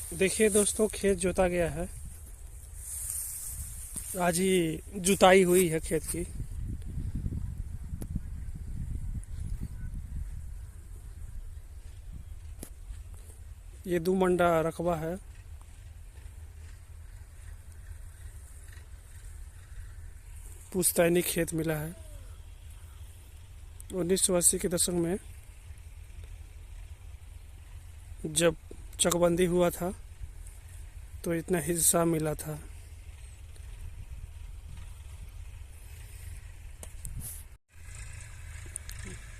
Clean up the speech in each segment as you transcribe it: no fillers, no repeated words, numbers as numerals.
देखिए दोस्तों, खेत जोता गया है। आज ही जुताई हुई है खेत की। ये 2 मंडा रकबा है। पुश्तैनी खेत मिला है। 1980 के दशक में जब चकबंदी हुआ था तो इतना हिस्सा मिला था।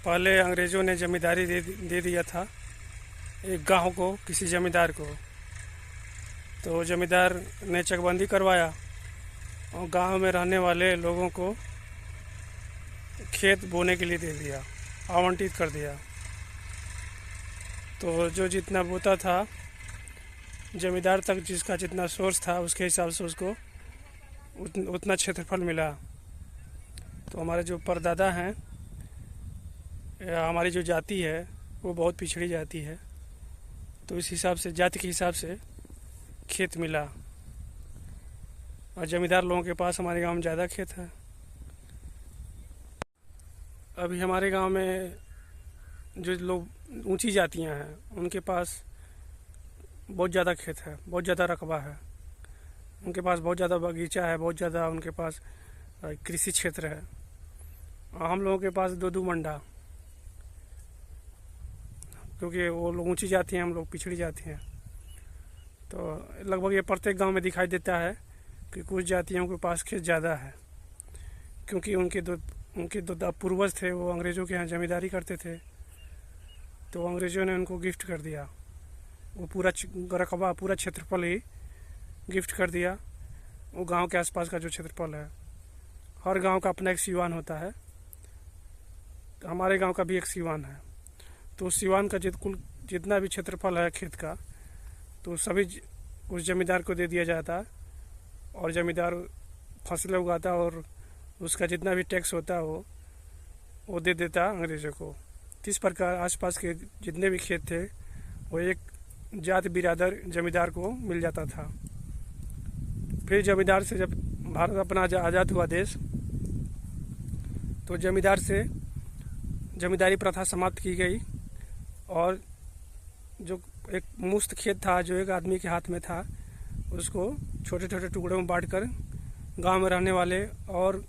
पहले अंग्रेज़ों ने जमींदारी दे दिया था एक गांव को किसी जमींदार को। तो जमींदार ने चकबंदी करवाया और गांव में रहने वाले लोगों को खेत बोने के लिए दे दिया, आवंटित कर दिया। तो जो जितना बोता था, जमींदार तक जिसका जितना सोर्स था उसके हिसाब से उसको उतना क्षेत्रफल मिला। तो हमारे जो परदादा हैं या हमारी जो जाति है वो बहुत पिछड़ी जाति है, तो इस हिसाब से जाति के हिसाब से खेत मिला। और जमींदार लोगों के पास हमारे गांव में ज़्यादा खेत है। अभी हमारे गांव में जो लोग ऊंची जातियां हैं उनके पास बहुत ज़्यादा खेत है, बहुत ज़्यादा रकबा है। उनके पास बहुत ज़्यादा बगीचा है, बहुत ज़्यादा उनके पास कृषि क्षेत्र है। और हम लोगों के पास 2 मंडा, क्योंकि वो लोग ऊंची जाति हैं, हम लोग पिछड़ी जाति हैं। तो लगभग ये प्रत्येक गांव में दिखाई देता है कि कुछ जातियों के पास खेत ज़्यादा है, क्योंकि उनके दो पूर्वज थे, वो अंग्रेज़ों के यहाँ ज़मींदारी करते थे। तो अंग्रेज़ों ने उनको गिफ्ट कर दिया, वो पूरा रकबा, पूरा क्षेत्रफल ही गिफ्ट कर दिया। वो गांव के आसपास का जो क्षेत्रफल है, हर गांव का अपना एक सीवान होता है। तो हमारे गांव का भी एक सीवान है। तो उस सीवान का जितना भी क्षेत्रफल है खेत का, तो सभी उस जमींदार को दे दिया जाता। और जमींदार फसलें उगाता और उसका जितना भी टैक्स होता है वो दे देता अंग्रेज़ों को। तो इस प्रकार आसपास के जितने भी खेत थे वो एक जात बिरादर जमींदार को मिल जाता था। फिर जमींदार से जब भारत अपना आज़ाद हुआ देश, तो जमींदार से जमींदारी प्रथा समाप्त की गई। और जो एक मुश्त खेत था जो एक आदमी के हाथ में था, उसको छोटे छोटे टुकड़ों में बांटकर गांव में रहने वाले और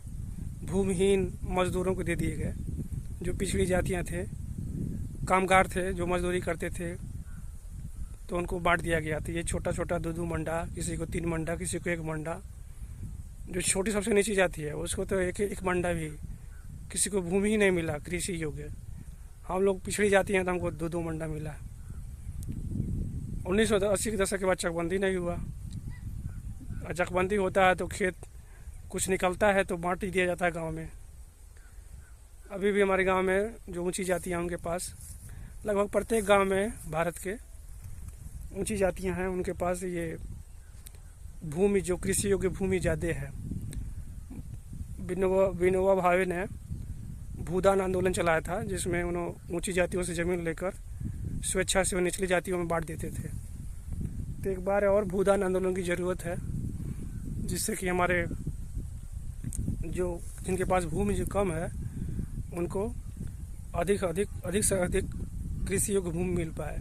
भूमिहीन मजदूरों को दे दिए गए। जो पिछड़ी जातियां थे, कामगार थे, जो मजदूरी करते थे, तो उनको बांट दिया गया। तो ये छोटा छोटा 2 मंडा, किसी को 3 मंडा, किसी को 1 मंडा। जो छोटी सबसे नीची जाती है उसको तो एक मंडा भी, किसी को भूमि ही नहीं मिला कृषि योग्य। हम लोग पिछड़ी जाती हैं तो हमको 2 मंडा मिला। 1980 के दशक के बाद चकबंदी नहीं हुआ। और चकबंदी होता है तो खेत कुछ निकलता है तो बांट ही दिया जाता है गांव में। अभी भी हमारे गांव में जो ऊंची जातियां हैं उनके पास, लगभग प्रत्येक गांव में भारत के ऊंची जातियां हैं उनके पास ये भूमि, जो कृषि योग्य भूमि ज़्यादा है। विनोबा भावे ने भूदान आंदोलन चलाया था, जिसमें उन्होंने ऊंची जातियों से ज़मीन लेकर स्वेच्छा से वो निचली जातियों में बांट देते थे। तो एक बार और भूदान आंदोलन की ज़रूरत है, जिससे कि हमारे जो जिनके पास भूमि जो कम है उनको अधिक से अधिक कृषि योग्य भूमि मिल पाए।